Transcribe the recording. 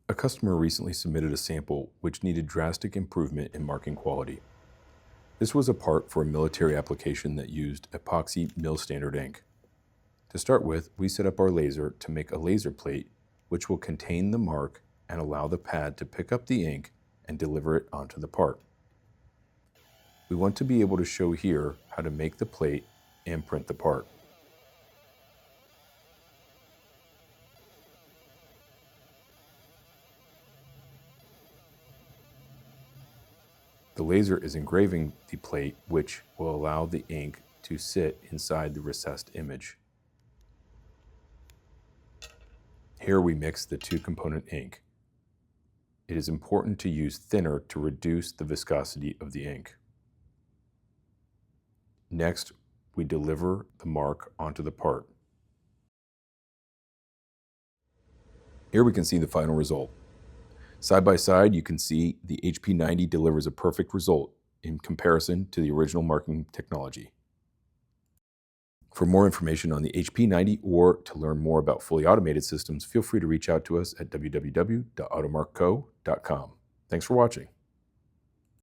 A customer recently submitted a sample which needed drastic improvement in marking quality. This was a part for a military application that used epoxy mill standard ink. To start with, we set up our laser to make a laser plate which will contain the mark and allow the pad to pick up the ink and deliver it onto the part. We want to be able to show here how to make the plate and print the part. The laser is engraving the plate, which will allow the ink to sit inside the recessed image. Here we mix the two-component ink. It is important to use thinner to reduce the viscosity of the ink. Next, we deliver the mark onto the part. Here we can see the final result. Side by side, you can see the HP90 delivers a perfect result in comparison to the original marking technology. For more information on the HP90 or to learn more about fully automated systems, feel free to reach out to us at www.automarkco.com. Thanks for watching.